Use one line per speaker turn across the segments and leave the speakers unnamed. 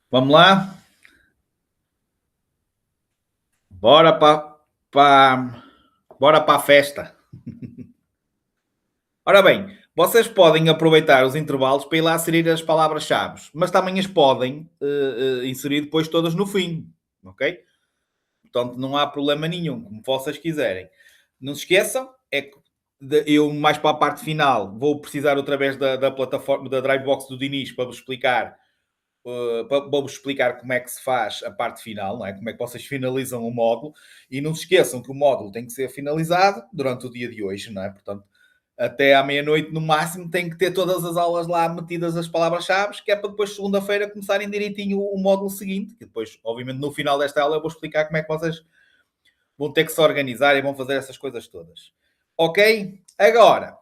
Vamos lá? Bora para bora para a festa. Ora bem, vocês podem aproveitar os intervalos para ir lá inserir as palavras-chave, mas também as podem inserir depois todas no fim, ok? Portanto, não há problema nenhum, como vocês quiserem. Não se esqueçam, é que eu mais para a parte final vou precisar outra vez da plataforma da Drivebox do Diniz para vos explicar vou-vos explicar como é que se faz a parte final, não é? Como é que vocês finalizam o módulo. E não se esqueçam que o módulo tem que ser finalizado durante o dia de hoje, não é? Portanto, até à meia-noite no máximo tem que ter todas as aulas lá metidas as palavras-chave, que é para depois segunda-feira começarem direitinho o módulo seguinte, que depois, obviamente, no final desta aula eu vou explicar como é que vocês vão ter que se organizar e vão fazer essas coisas todas. Ok? Agora,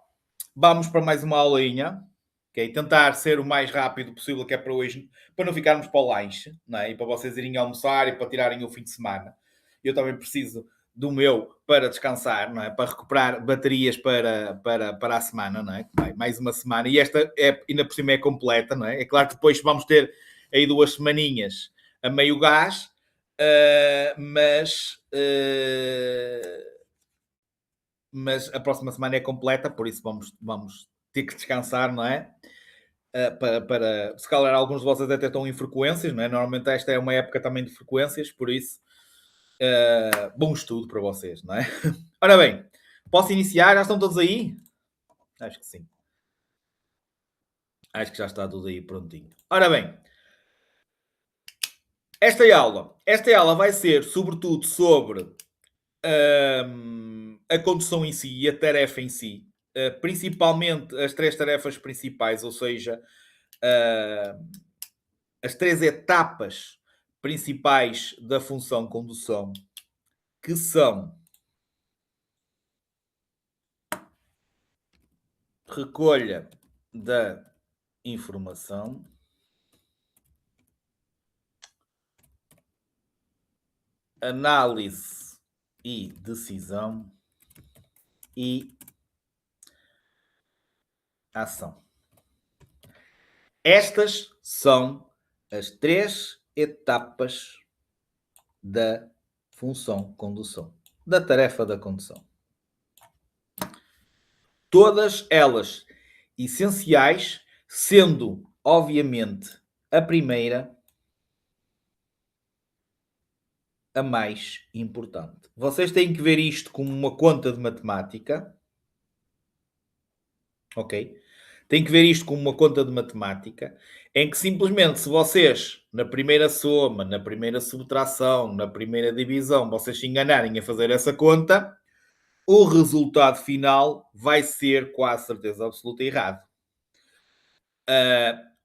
vamos para mais uma aulinha, ok? Tentar ser o mais rápido possível, que é para hoje, para não ficarmos para o lanche, não é? E para vocês irem almoçar e para tirarem o fim de semana. Eu também preciso do meu para descansar, não é? Para recuperar baterias para a semana, não é? Mais uma semana. E esta é, ainda por cima é completa, não é? É claro que depois vamos ter aí 2 semaninhas a meio gás, mas a próxima semana é completa, por isso vamos ter que descansar, não é? Se calhar alguns de vocês até estão em frequências, não é? Normalmente esta é uma época também de frequências, por isso, bom estudo para vocês, não é? Ora bem, posso iniciar? Já estão todos aí? Acho que sim. Acho que já está tudo aí prontinho. Ora bem, esta aula vai ser sobretudo sobre a condução em si e a tarefa em si, principalmente as 3 tarefas principais, ou seja, uh, as 3 etapas principais da função condução, que são recolha da informação, análise e decisão e ação. Estas são as 3 etapas da função condução, da tarefa da condução. Todas elas essenciais, sendo, obviamente, a primeira a mais importante. Vocês têm que ver isto como uma conta de matemática, ok? Têm que ver isto como uma conta de matemática, em que simplesmente se vocês, na primeira soma, na primeira subtração, na primeira divisão, vocês se enganarem a fazer essa conta, o resultado final vai ser quase certeza absoluta errado.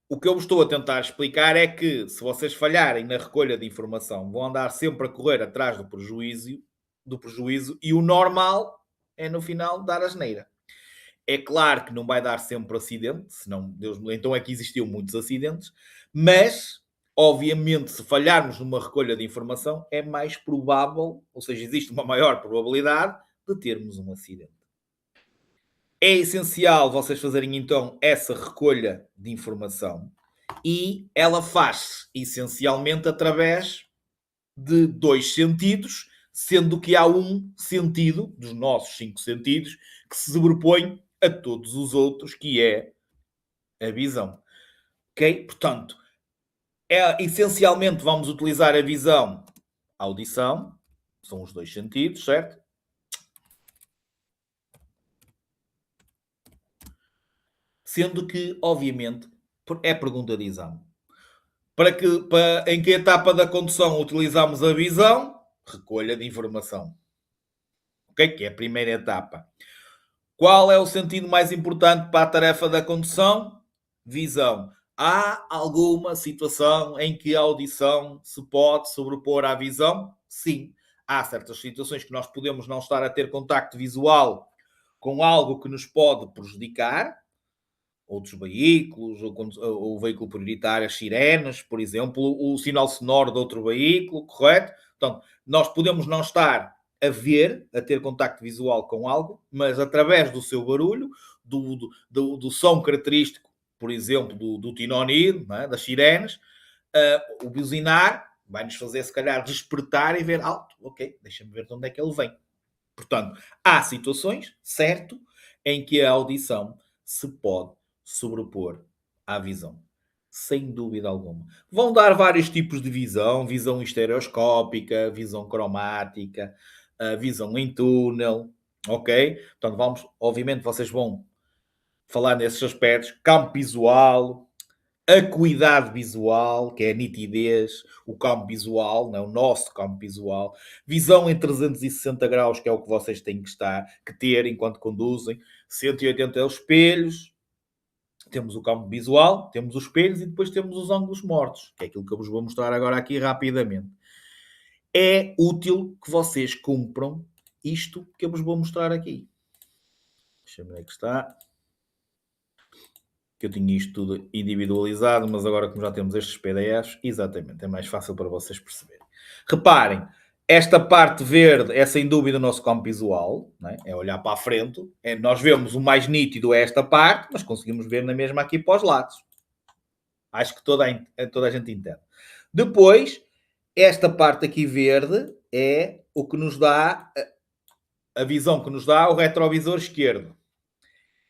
O que eu vos estou a tentar explicar é que se vocês falharem na recolha de informação, vão andar sempre a correr atrás do prejuízo e o normal é no final dar asneira. É claro que não vai dar sempre acidente, senão Deus me então é que existiam muitos acidentes, mas obviamente se falharmos numa recolha de informação é mais provável, ou seja, existe uma maior probabilidade de termos um acidente. É essencial vocês fazerem então essa recolha de informação e ela faz essencialmente através de 2 sentidos, sendo que há um sentido dos nossos 5 sentidos que se sobrepõe a todos os outros, que é a visão. Ok? Portanto, essencialmente vamos utilizar a visão, a audição, são os 2 sentidos, certo? Sendo que, obviamente, é pergunta de exame. Em que etapa da condução utilizamos a visão? Recolha de informação. Ok? Que é a primeira etapa. Qual é o sentido mais importante para a tarefa da condução? Visão. Há alguma situação em que a audição se pode sobrepor à visão? Sim. Há certas situações que nós podemos não estar a ter contacto visual com algo que nos pode prejudicar, outros veículos, o veículo prioritário, as sirenes, por exemplo, o sinal sonoro de outro veículo, correto? Portanto, nós podemos não estar a ver, a ter contacto visual com algo, mas através do seu barulho, do som característico, por exemplo, do tinonido, não é? Das sirenes, O buzinar vai-nos fazer, se calhar, despertar e ver alto. Ok, deixa-me ver de onde é que ele vem. Portanto, há situações, certo, em que a audição se pode sobrepor à visão. Sem dúvida alguma. Vão dar vários tipos de visão: visão estereoscópica, visão cromática, visão em túnel, ok? Portanto, vamos, obviamente, vocês vão falar nesses aspectos: campo visual, acuidade visual, que é a nitidez, o campo visual, não é? O nosso campo visual, visão em 360 graus, que é o que vocês têm que ter enquanto conduzem, 180 é os espelhos, temos o campo visual, temos os espelhos e depois temos os ângulos mortos, que é aquilo que eu vos vou mostrar agora aqui rapidamente. É útil que vocês cumpram isto que eu vos vou mostrar aqui. Deixa-me ver que está. Que eu tinha isto tudo individualizado, mas agora como já temos estes PDFs, exatamente, é mais fácil para vocês perceberem. Reparem, esta parte verde é sem dúvida o nosso campo visual, não é? É olhar para a frente, nós vemos o mais nítido é esta parte, mas conseguimos ver na mesma aqui para os lados. Acho que toda a gente entende. Depois, esta parte aqui verde é o que nos dá a visão que nos dá o retrovisor esquerdo.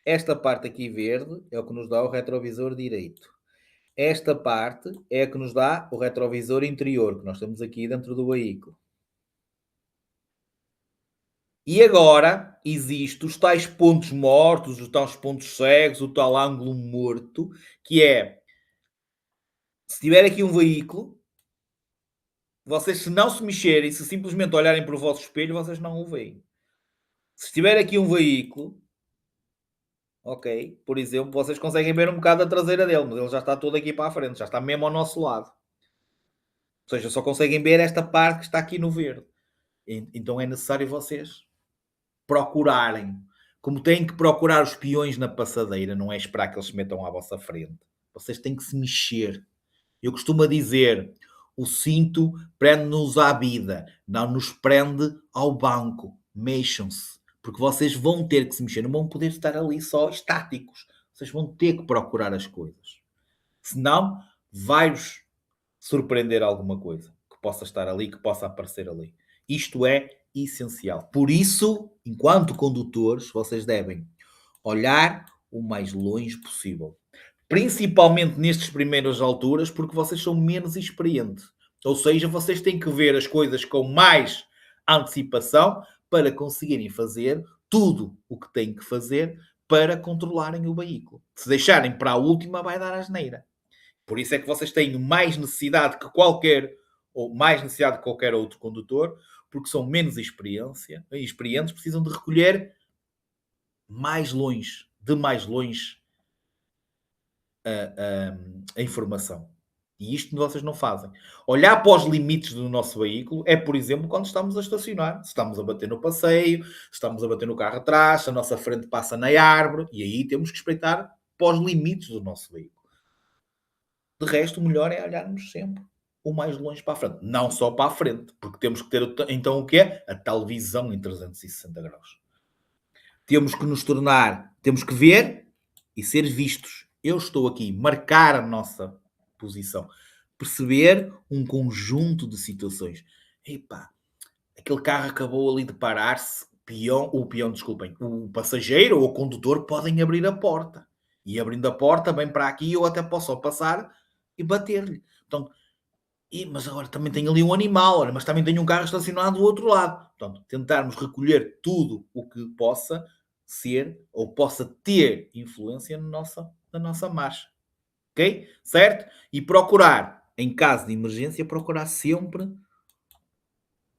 Esta parte aqui verde é o que nos dá o retrovisor direito. Esta parte é a que nos dá o retrovisor interior, que nós temos aqui dentro do veículo. E agora existem os tais pontos mortos, os tais pontos cegos, o tal ângulo morto, que é, se tiver aqui um veículo, vocês se não se mexerem, se simplesmente olharem para o vosso espelho, vocês não o veem. Se tiver aqui um veículo, ok, por exemplo, vocês conseguem ver um bocado a traseira dele, mas ele já está todo aqui para a frente, já está mesmo ao nosso lado. Ou seja, só conseguem ver esta parte que está aqui no verde. Então é necessário vocês procurarem. Como têm que procurar os peões na passadeira, não é esperar que eles se metam à vossa frente. Vocês têm que se mexer. Eu costumo dizer, o cinto prende-nos à vida, não nos prende ao banco. Mexam-se. Porque vocês vão ter que se mexer, não vão poder estar ali só estáticos. Vocês vão ter que procurar as coisas. Senão, vai-vos surpreender alguma coisa que possa estar ali, que possa aparecer ali. Isto é essencial. Por isso, enquanto condutores, vocês devem olhar o mais longe possível. Principalmente nestas primeiras alturas, porque vocês são menos experientes. Ou seja, vocês têm que ver as coisas com mais antecipação para conseguirem fazer tudo o que têm que fazer para controlarem o veículo. Se deixarem para a última, vai dar asneira. Por isso é que vocês têm mais necessidade que qualquer, ou mais necessidade que qualquer outro condutor, porque são menos experientes, precisam de recolher mais longe, de mais longe, a informação. E isto vocês não fazem. Olhar para os limites do nosso veículo é, por exemplo, quando estamos a estacionar. Se estamos a bater no passeio, se estamos a bater no carro atrás, se a nossa frente passa na árvore, e aí temos que espreitar para os limites do nosso veículo. De resto, o melhor é olharmos sempre o mais longe para a frente. Não só para a frente, porque temos que ter então o que é? A tal visão em 360 graus. Temos que nos tornar, temos que ver e ser vistos. Eu estou aqui, marcar a nossa posição, perceber um conjunto de situações. Epá, aquele carro acabou ali de parar-se, desculpem, o passageiro ou o condutor podem abrir a porta. E abrindo a porta, bem para aqui, eu até posso passar e bater-lhe. Então, mas agora também tem ali um animal, olha, mas também tem um carro estacionado do outro lado. Portanto, tentarmos recolher tudo o que possa ser ou possa ter influência na nossa marcha. Ok? Certo? E procurar, em caso de emergência, procurar sempre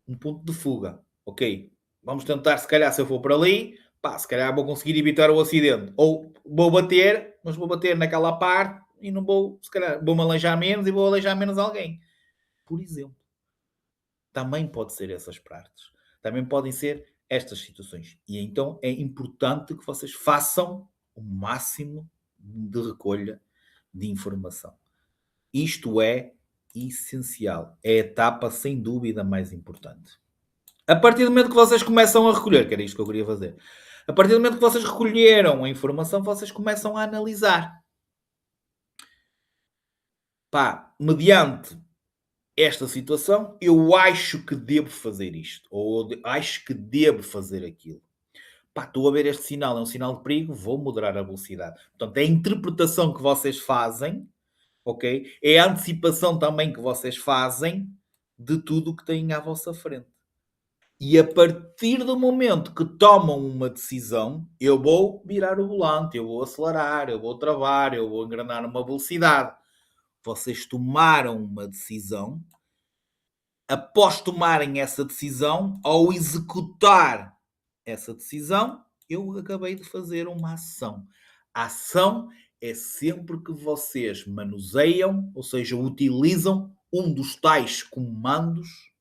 um ponto de fuga. Ok? Vamos tentar, se calhar, se eu for por ali, pá, se calhar vou conseguir evitar o acidente. Ou vou bater, mas vou bater naquela parte e não vou, se calhar, vou-me aleijar menos e vou aleijar menos alguém. Por exemplo. Também pode ser essas partes. Também podem ser estas situações. E então é importante que vocês façam o máximo de recolha de informação. Isto é essencial. É a etapa, sem dúvida, mais importante. A partir do momento que vocês começam a recolher, que era isto que eu queria fazer, a partir do momento que vocês recolheram a informação, vocês começam a analisar. Pá, mediante esta situação, eu acho que devo fazer isto, ou acho que devo fazer aquilo. Pá, estou a ver este sinal, é um sinal de perigo, vou moderar a velocidade. Portanto, é a interpretação que vocês fazem, ok? É a antecipação também que vocês fazem de tudo o que têm à vossa frente. E a partir do momento que tomam uma decisão, eu vou virar o volante, eu vou acelerar, eu vou travar, eu vou engrenar uma velocidade. Vocês tomaram uma decisão, após tomarem essa decisão, ao executar essa decisão, eu acabei de fazer uma ação. A ação é sempre que vocês manuseiam, ou seja, utilizam um dos tais comandos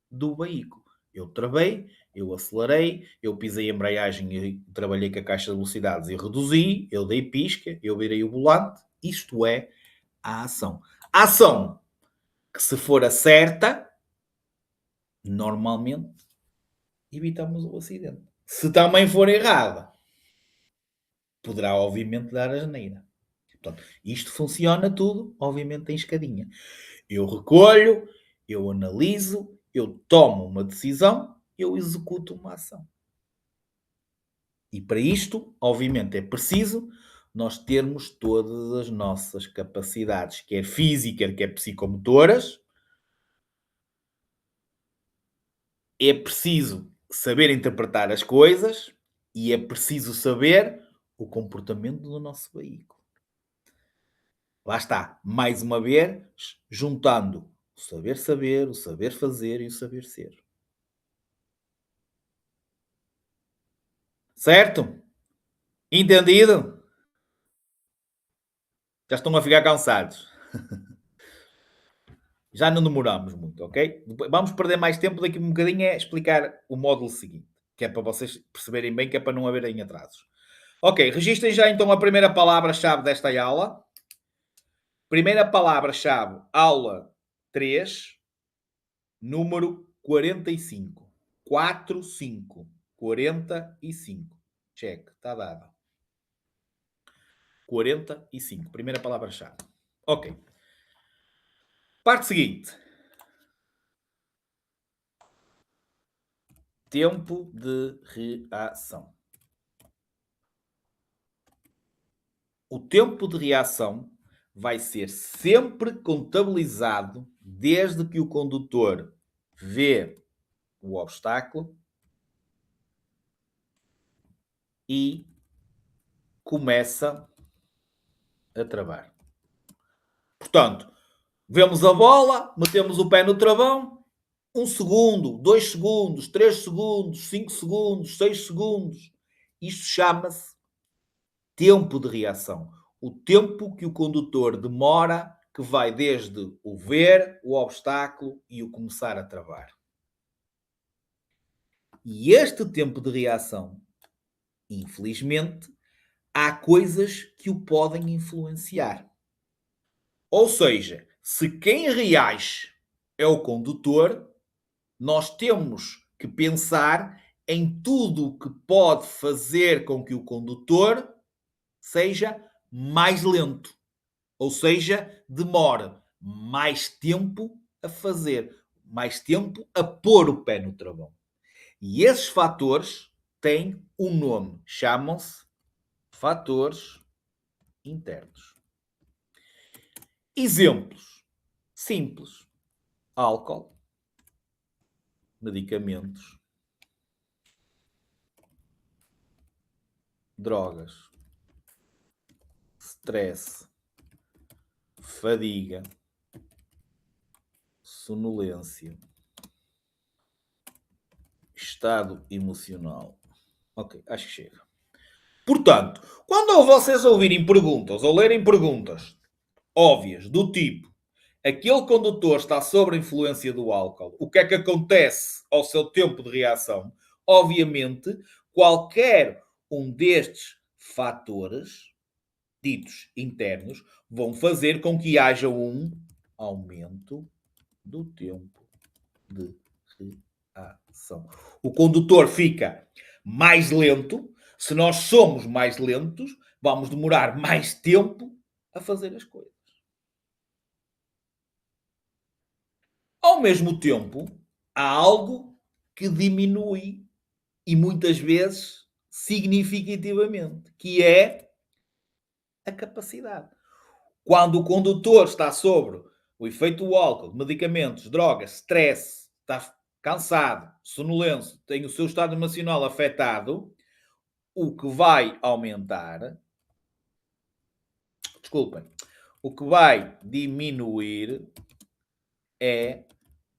do veículo. Eu travei, eu acelerei, eu pisei a embreagem e trabalhei com a caixa de velocidades e reduzi, eu dei pisca, eu virei o volante. Isto é a ação. A ação que, se for a certa, normalmente evitamos o acidente. Se também for errada, poderá obviamente dar asneira. Portanto, isto funciona tudo, obviamente, em escadinha. Eu recolho, eu analiso, eu tomo uma decisão, eu executo uma ação. E para isto, obviamente, é preciso nós termos todas as nossas capacidades, quer físicas, quer psicomotoras. É preciso saber interpretar as coisas e é preciso saber o comportamento do nosso veículo. Lá está, mais uma vez, juntando o saber saber, o saber fazer e o saber ser. Certo? Entendido? Já estão a ficar cansados. Já não demoramos muito, ok? Vamos perder mais tempo daqui a um bocadinho é explicar o módulo seguinte, que é para vocês perceberem bem, que é para não haverem atrasos. Ok, registrem já então a primeira palavra-chave desta aula. Primeira palavra-chave, aula 3, número 45. 45. 45. Check, está dado. 45. Primeira palavra-chave. Ok. Parte seguinte. Tempo de reação. O tempo de reação vai ser sempre contabilizado desde que o condutor vê o obstáculo e começa a travar. Portanto, vemos a bola, metemos o pé no travão, 1 segundo, 2 segundos, 3 segundos, 5 segundos, 6 segundos. Isto chama-se tempo de reação. O tempo que o condutor demora, que vai desde o ver o obstáculo e o começar a travar. E este tempo de reação, infelizmente, há coisas que o podem influenciar. Ou seja, se quem reage é o condutor, nós temos que pensar em tudo o que pode fazer com que o condutor seja mais lento. Ou seja, demore mais tempo a fazer, mais tempo a pôr o pé no travão. E esses fatores têm um nome, chamam-se fatores internos. Exemplos simples: álcool, medicamentos, drogas, stress, fadiga, sonolência, estado emocional. Ok, acho que chega. Portanto, quando vocês ouvirem perguntas ou lerem perguntas óbvias do tipo: aquele condutor está sob a influência do álcool, o que é que acontece ao seu tempo de reação? Obviamente, qualquer um destes fatores, ditos internos, vão fazer com que haja um aumento do tempo de reação. O condutor fica mais lento. Se nós somos mais lentos, vamos demorar mais tempo a fazer as coisas. Ao mesmo tempo, há algo que diminui e muitas vezes significativamente, que é a capacidade. Quando o condutor está sobre o efeito do álcool, medicamentos, drogas, stress, está cansado, sonolento, tem o seu estado emocional afetado, o que vai aumentar, desculpem, o que vai diminuir é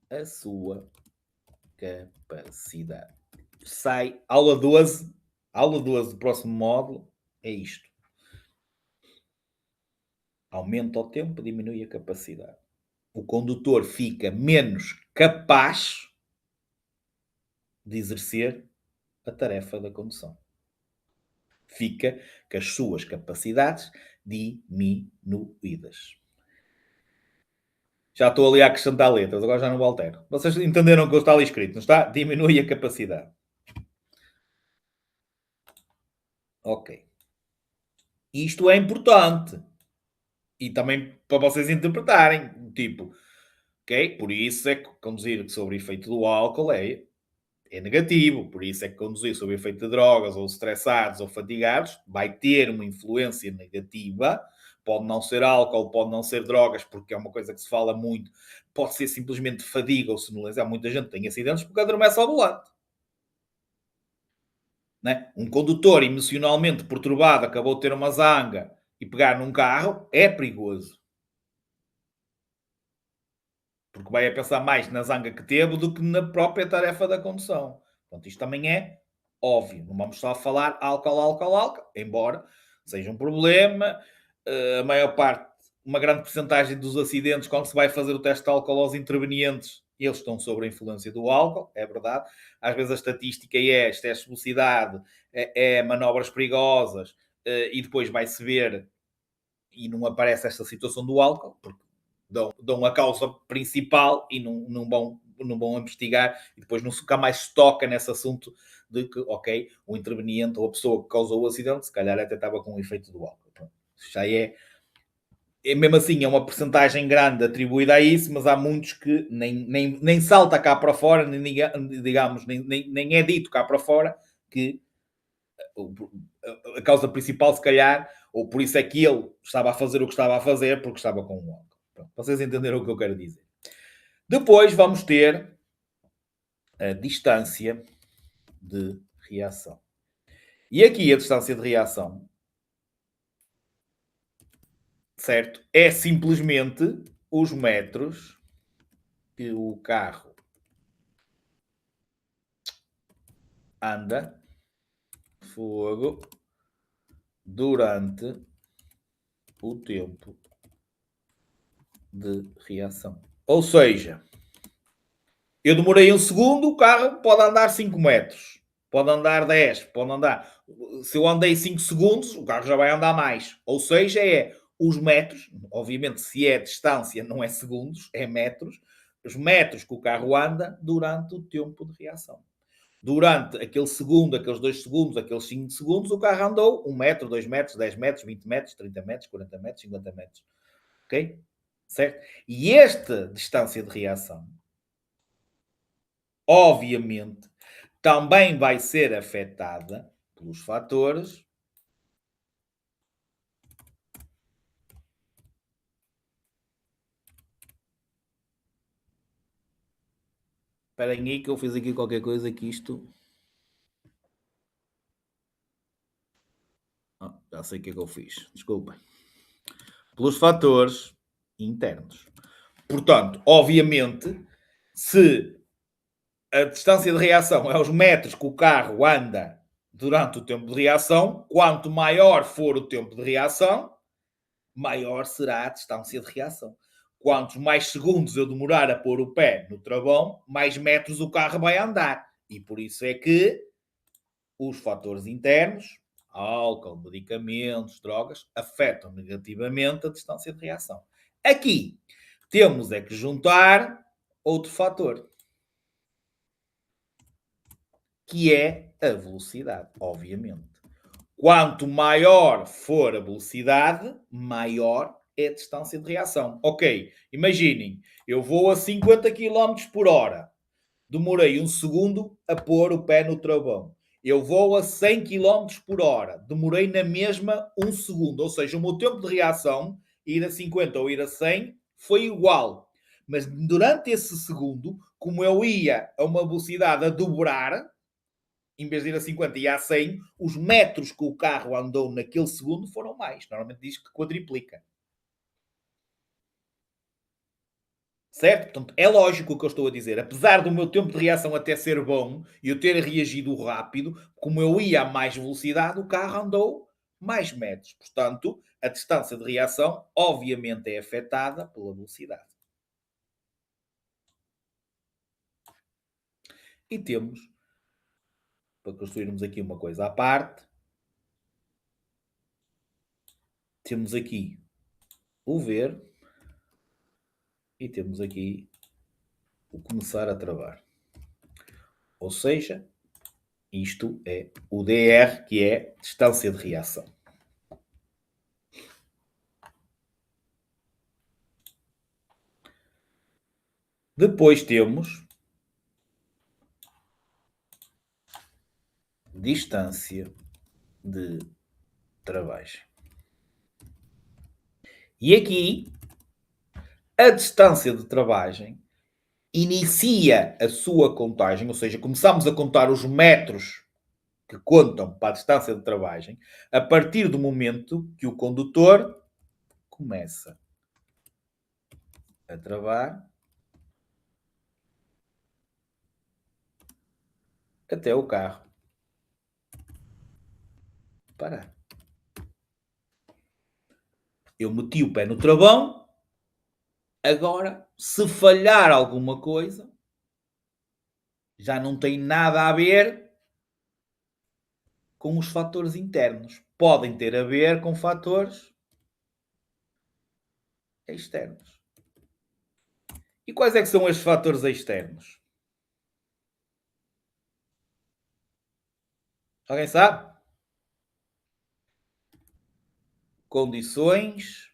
a sua capacidade. Sai aula 12 do próximo módulo, é isto. Aumenta o tempo, diminui a capacidade. O condutor fica menos capaz de exercer a tarefa da condução. Fica com as suas capacidades diminuídas. Já estou ali a acrescentar letras, agora já não altero. Vocês entenderam o que está ali escrito, não está? Diminui a capacidade. Ok. Isto é importante. E também para vocês interpretarem. Tipo, ok? Por isso é que conduzir sob efeito do álcool é negativo. Por isso é que conduzir sob efeito de drogas, ou estressados, ou fatigados, vai ter uma influência negativa. Pode não ser álcool, pode não ser drogas, porque é uma coisa que se fala muito. Pode ser simplesmente fadiga ou sonolência. Há muita gente que tem acidentes porque adormece ao volante. Né? Um condutor emocionalmente perturbado acabou de ter uma zanga e pegar num carro é perigoso. Porque vai a pensar mais na zanga que teve do que na própria tarefa da condução. Portanto, isto também é óbvio. Não vamos só falar álcool, álcool, álcool, embora seja um problema. A maior parte, uma grande porcentagem dos acidentes, quando se vai fazer o teste de álcool aos intervenientes, eles estão sob a influência do álcool, é verdade. Às vezes a estatística é excesso de velocidade, é manobras perigosas, e depois vai-se ver e não aparece esta situação do álcool, porque dão a causa principal e não vão investigar e depois nunca mais se toca nesse assunto de que, ok, o interveniente ou a pessoa que causou o acidente, se calhar até estava com o efeito do álcool. Pronto. Já mesmo assim, é uma porcentagem grande atribuída a isso, mas há muitos que nem salta cá para fora, nem, digamos, nem é dito cá para fora que a causa principal, se calhar, ou por isso é que ele estava a fazer o que estava a fazer, porque estava com o álcool. Pronto, vocês entenderam o que eu quero dizer. Depois vamos ter a distância de reação. E aqui a distância de reação, certo? É simplesmente os metros que o carro anda fogo durante o tempo de reação. Ou seja, eu demorei um segundo, o carro pode andar 5 metros, pode andar 10, pode andar. Se eu andei 5 segundos, o carro já vai andar mais. Ou seja, é os metros, obviamente, se é distância, não é segundos, é metros, os metros que o carro anda durante o tempo de reação. Durante aquele segundo, aqueles 2 segundos, aqueles 5 segundos, o carro andou 1 metro, 2 metros, 10 metros, 20 metros, 30 metros, 40 metros, 50 metros. Ok? Certo? E esta distância de reação, obviamente, também vai ser afetada pelos fatores. Esperem aí que eu fiz aqui qualquer coisa que isto. Já sei o que é que eu fiz. Desculpem. Pelos fatores internos. Portanto, obviamente, se a distância de reação é os metros que o carro anda durante o tempo de reação, quanto maior for o tempo de reação, maior será a distância de reação. Quantos mais segundos eu demorar a pôr o pé no travão, mais metros o carro vai andar. E por isso é que os fatores internos, álcool, medicamentos, drogas, afetam negativamente a distância de reação. Aqui temos é que juntar outro fator, que é a velocidade, obviamente. Quanto maior for a velocidade, maior é a distância de reação. Ok, imaginem, eu vou a 50 km por hora. Demorei um segundo a pôr o pé no travão. Eu vou a 100 km por hora. Demorei na mesma um segundo. Ou seja, o meu tempo de reação, ir a 50 ou ir a 100, foi igual. Mas durante esse segundo, como eu ia a uma velocidade a dobrar, em vez de ir a 50 e a 100, os metros que o carro andou naquele segundo foram mais. Normalmente diz que quadriplica. Certo? Portanto, é lógico o que eu estou a dizer. Apesar do meu tempo de reação até ser bom e eu ter reagido rápido, como eu ia a mais velocidade, o carro andou mais metros. Portanto, a distância de reação, obviamente, é afetada pela velocidade. E temos, para construirmos aqui uma coisa à parte, temos aqui o ver e temos aqui o começar a travar. Ou seja, isto é o DR, que é distância de reação. Depois temos distância de travagem. E aqui, a distância de travagem inicia a sua contagem, ou seja, começamos a contar os metros que contam para a distância de travagem a partir do momento que o condutor começa a travar até o carro parar. Eu meti o pé no travão, agora, se falhar alguma coisa, já não tem nada a ver com os fatores internos. Podem ter a ver com fatores externos. E quais é que são estes fatores externos? Alguém sabe? Condições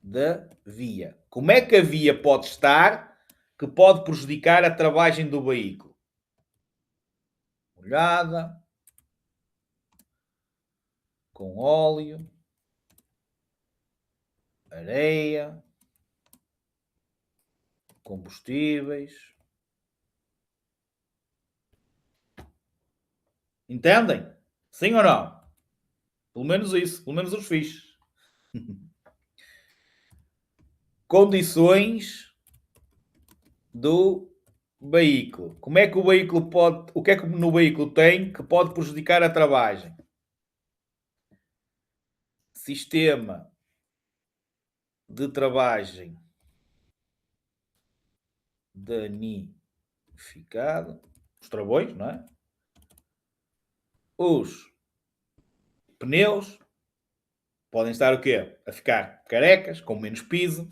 da via. Como é que a via pode estar que pode prejudicar a travagem do veículo? Molhada, com óleo, areia, combustíveis. Entendem? Sim ou não? Pelo menos isso, pelo menos os fixes. Condições do veículo. Como é que o veículo pode. O que é que no veículo tem que pode prejudicar a travagem? Sistema de travagem danificado. Os travões, não é? Os pneus podem estar o quê? A ficar carecas, com menos piso.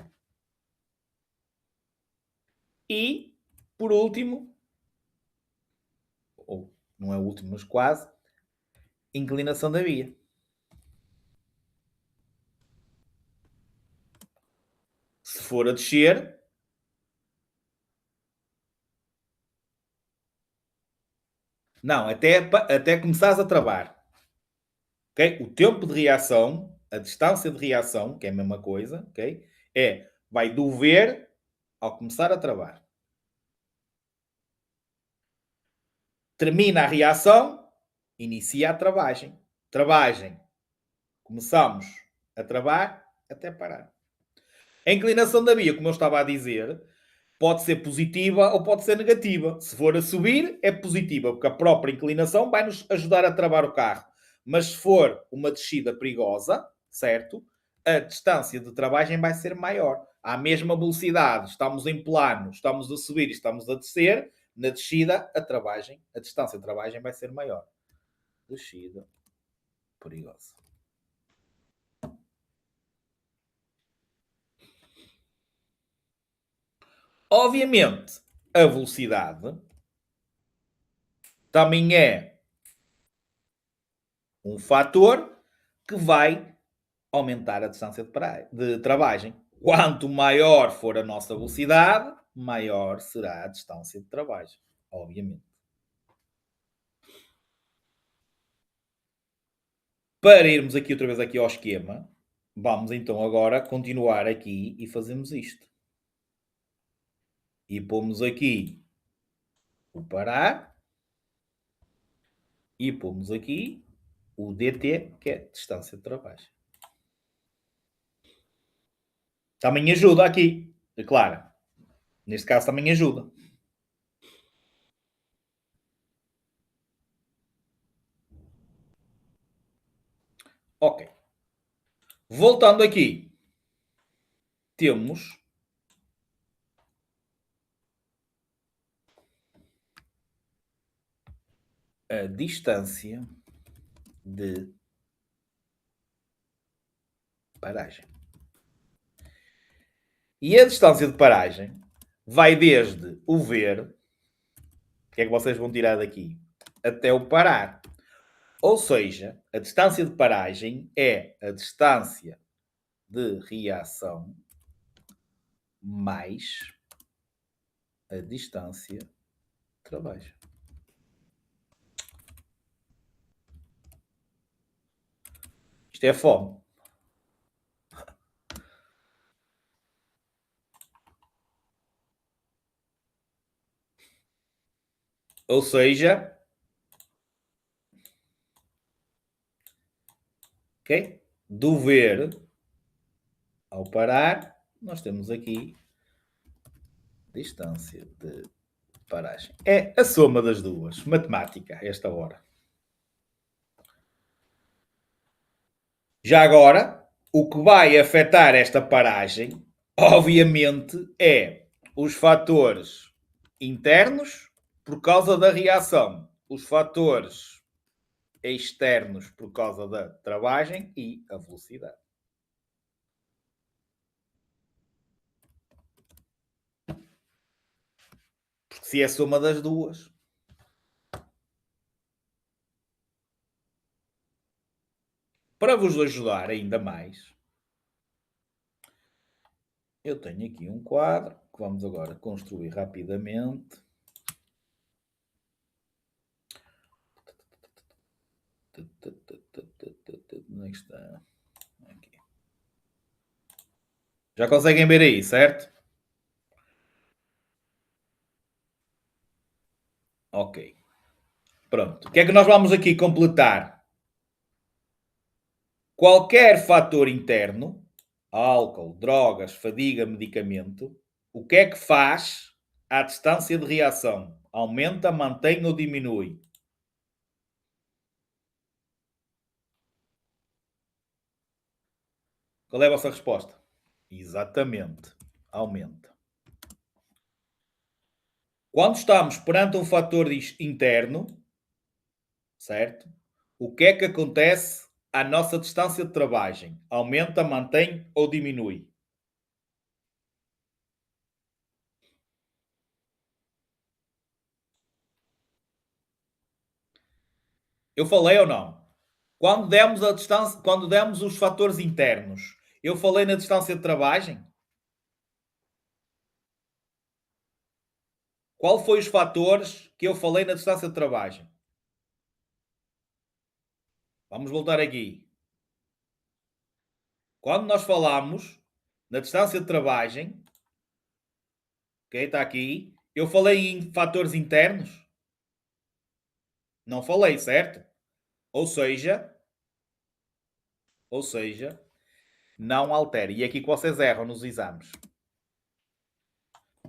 E, por último, ou não é o último, mas quase, inclinação da via. Se for a descer, não, até começares a travar. Okay? O tempo de reação, a distância de reação, que é a mesma coisa, okay? Vai do ver ao começar a travar. Termina a reação, inicia a travagem. Travagem. Começamos a travar até parar. A inclinação da via, como eu estava a dizer, pode ser positiva ou pode ser negativa. Se for a subir, é positiva, porque a própria inclinação vai nos ajudar a travar o carro. Mas se for uma descida perigosa, certo? A distância de travagem vai ser maior. À mesma velocidade, estamos em plano, estamos a subir e estamos a descer, na descida, a distância de travagem vai ser maior. Descida perigosa. Obviamente, a velocidade também é um fator que vai aumentar a distância de travagem. Quanto maior for a nossa velocidade, maior será a distância de travagem, obviamente. Para irmos aqui outra vez aqui ao esquema, vamos então agora continuar aqui e fazemos isto. E pomos aqui o parar e pomos aqui o DT, que é distância de travagem. Também ajuda aqui, é claro. Neste caso também ajuda. Ok. Voltando aqui, temos a distância de paragem. E a distância de paragem vai desde o ver, o que é que vocês vão tirar daqui, até o parar. Ou seja, a distância de paragem é a distância de reação mais a distância de travagem. Isto é fome. Ou seja, ok? Do ver ao parar, nós temos aqui distância de paragem. É a soma das duas. Matemática, esta hora. Já agora, o que vai afetar esta paragem, obviamente, é os fatores internos por causa da reação, os fatores externos por causa da travagem e a velocidade. Porque se é a soma das duas. Para vos ajudar ainda mais, eu tenho aqui um quadro que vamos agora construir rapidamente. Onde é que está? Aqui. Já conseguem ver aí, certo? Ok. Pronto. O que é que nós vamos aqui completar? Qualquer fator interno, álcool, drogas, fadiga, medicamento, o que é que faz à distância de reação? Aumenta, mantém ou diminui? Qual é a vossa resposta? Exatamente. Aumenta. Quando estamos perante um fator interno, certo? O que é que acontece à nossa distância de travagem? Aumenta, mantém ou diminui? Eu falei ou não? Quando demos a distância, quando demos os fatores internos, eu falei na distância de travagem? Qual foi os fatores que eu falei na distância de travagem? Vamos voltar aqui. Quando nós falamos na distância de travagem, ok, está aqui, eu falei em fatores internos? Não falei, certo? Ou seja, ou seja, não altere. E é aqui que vocês erram nos exames.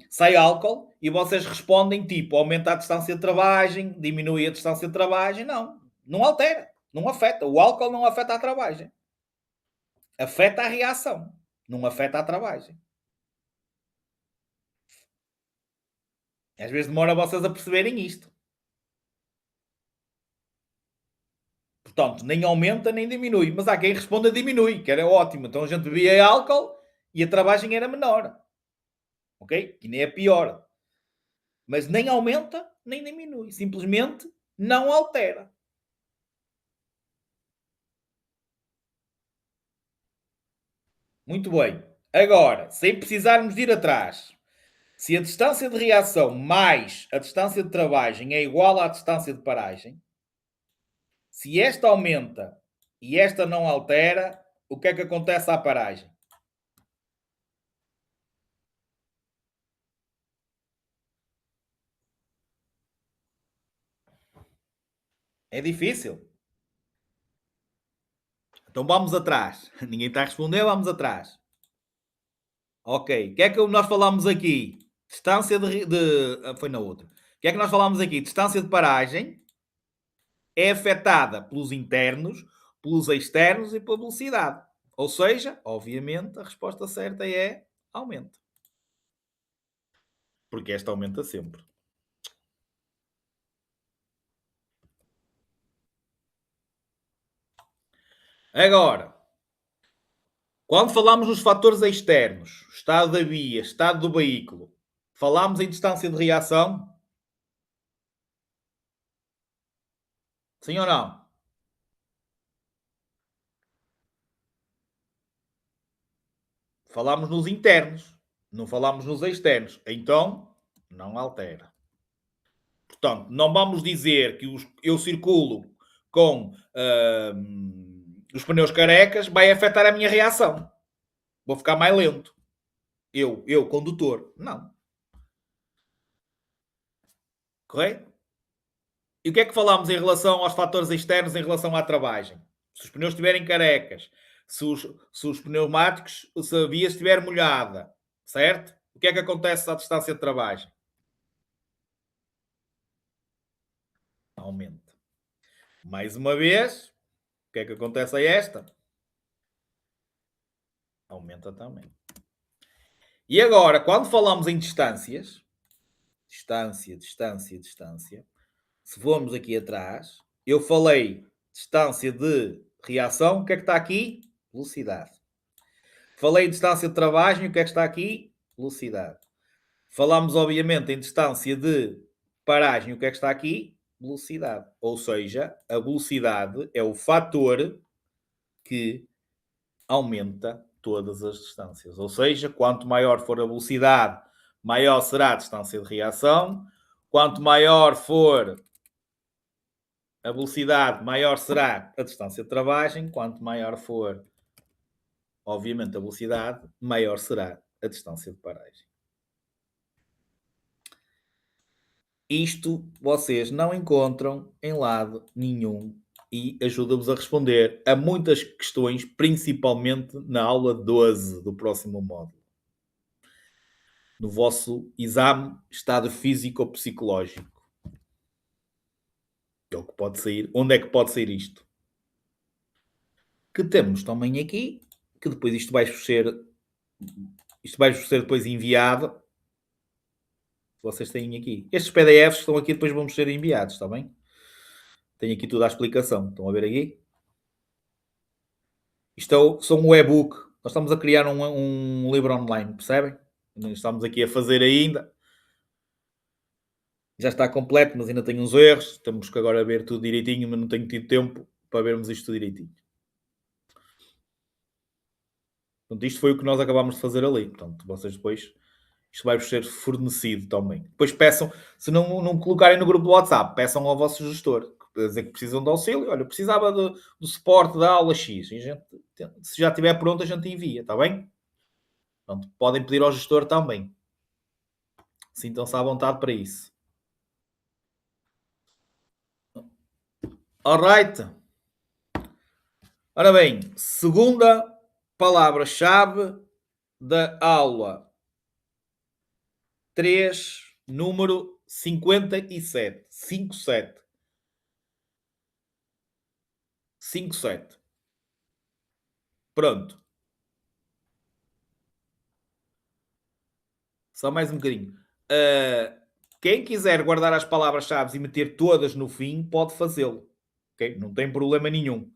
Sai álcool e vocês respondem tipo, aumenta a distância de travagem, diminui a distância de travagem. Não, não altera, não afeta. O álcool não afeta a travagem. Afeta a reação, não afeta a travagem. Às vezes demora vocês a perceberem isto. Portanto, nem aumenta nem diminui. Mas há quem responda diminui, que era ótimo. Então a gente bebia álcool e a travagem era menor. Ok? Que nem é pior. Mas nem aumenta nem diminui. Simplesmente não altera. Muito bem. Agora, sem precisarmos de ir atrás, se a distância de reação mais a distância de travagem é igual à distância de paragem, se esta aumenta e esta não altera, o que é que acontece à paragem? É difícil. Então vamos atrás. Ninguém está a responder, vamos atrás. Ok. O que é que nós falamos aqui? Distância foi na outra. O que é que nós falamos aqui? Distância de paragem é afetada pelos internos, pelos externos e pela velocidade. Ou seja, obviamente, a resposta certa é aumento. Porque esta aumenta sempre. Agora, quando falamos nos fatores externos, estado da via, estado do veículo, falamos em distância de reação? Sim ou não? Falamos nos internos, não falamos nos externos. Então, não altera. Portanto, não vamos dizer que eu circulo com os pneus carecas, vai afetar a minha reação. Vou ficar mais lento. Eu condutor. Não. Correto? E o que é que falámos em relação aos fatores externos em relação à travagem? Se os pneus estiverem carecas, se os pneumáticos, se a via estiver molhada, certo? O que é que acontece à distância de travagem? Aumenta. Mais uma vez, o que é que acontece a esta? Aumenta também. E agora, quando falamos em distâncias, distância, se formos aqui atrás, eu falei distância de reação, o que é que está aqui? Velocidade. Falei em distância de travagem, o que é que está aqui? Velocidade. Falámos, obviamente, em distância de paragem, o que é que está aqui? Velocidade. Ou seja, a velocidade é o fator que aumenta todas as distâncias. Ou seja, quanto maior for a velocidade, maior será a distância de reação. Quanto maior for a velocidade, maior será a distância de travagem. Quanto maior for, obviamente, a velocidade, maior será a distância de paragem. Isto vocês não encontram em lado nenhum e ajuda-vos a responder a muitas questões, principalmente na aula 12 do próximo módulo. No vosso exame estado físico-psicológico. É o que pode sair. Onde é que pode sair isto? Que temos também aqui, que depois isto vai-vos ser depois enviado. Vocês têm aqui. Estes PDFs que estão aqui depois vão ser enviados, está bem? Tenho aqui toda a explicação. Estão a ver aqui? Isto são um e-book. Nós estamos a criar um livro online, percebem? Estamos aqui a fazer ainda. Já está completo, mas ainda tem uns erros. Temos que agora ver tudo direitinho, mas não tenho tido tempo para vermos isto direitinho. Portanto, isto foi o que nós acabámos de fazer ali. Portanto, vocês depois, isto vai-vos ser fornecido também. Depois peçam, se não colocarem no grupo do WhatsApp, peçam ao vosso gestor, a dizer que precisam de auxílio. Olha, precisava do suporte da aula X. E a gente, se já estiver pronto, a gente envia, está bem? Portanto, podem pedir ao gestor também. Sintam-se à vontade para isso. Alright. Ora bem, segunda palavra-chave da aula 3, número 57. 57. 57. Pronto. Só mais um bocadinho. Quem quiser guardar as palavras-chave e meter todas no fim, pode fazê-lo. Okay? Não tem problema nenhum.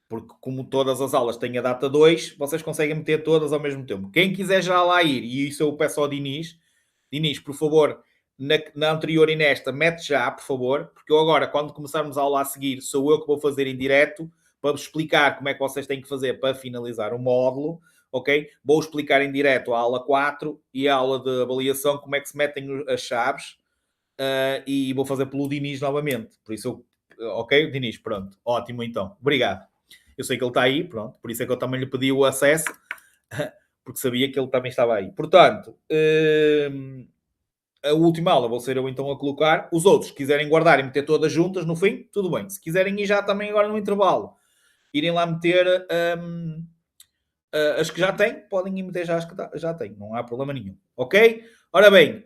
Porque como todas as aulas têm a data 2, vocês conseguem meter todas ao mesmo tempo. Quem quiser já lá ir, e isso eu peço ao Dinis, Dinis, por favor, na anterior e nesta, mete já, por favor, porque eu agora, quando começarmos a aula a seguir, sou eu que vou fazer em direto, para vos explicar como é que vocês têm que fazer para finalizar o módulo. ok? Vou explicar em direto a aula 4 e a aula de avaliação como é que se metem as chaves e vou fazer pelo Diniz novamente. Por isso ok, Diniz, pronto, ótimo então, obrigado. Eu sei que ele está aí, pronto, por isso é que eu também lhe pedi o acesso, porque sabia que ele também estava aí. Portanto, a última aula vou ser eu então a colocar. Os outros, se quiserem guardar e meter todas juntas no fim, tudo bem. Se quiserem ir já também agora no intervalo, irem lá meter as que já têm, podem ir meter já as que já têm, não há problema nenhum. Ok? Ora bem,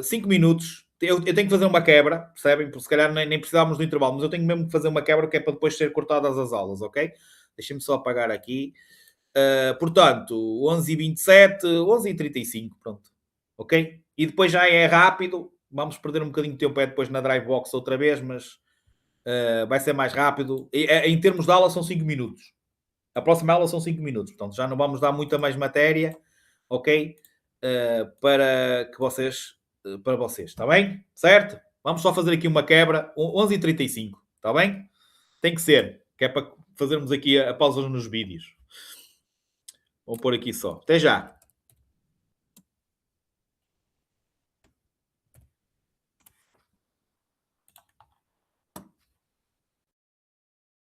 5 minutos. Eu tenho que fazer uma quebra, percebem? Porque se calhar nem precisávamos do intervalo, mas eu tenho mesmo que fazer uma quebra que é para depois ser cortadas as aulas, ok? Deixem-me só apagar aqui. Portanto, 11h27, 11h35, pronto. Ok? E depois já é rápido. Vamos perder um bocadinho de tempo depois na Drive Box outra vez, mas vai ser mais rápido. Em termos de aula são 5 minutos. A próxima aula são 5 minutos, portanto já não vamos dar muita mais matéria, ok? Para que vocês, para vocês, está bem? Certo? Vamos só fazer aqui uma quebra, 11h35, está bem? Tem que ser, que é para fazermos aqui a pausa nos vídeos. Vou pôr aqui só. Até já.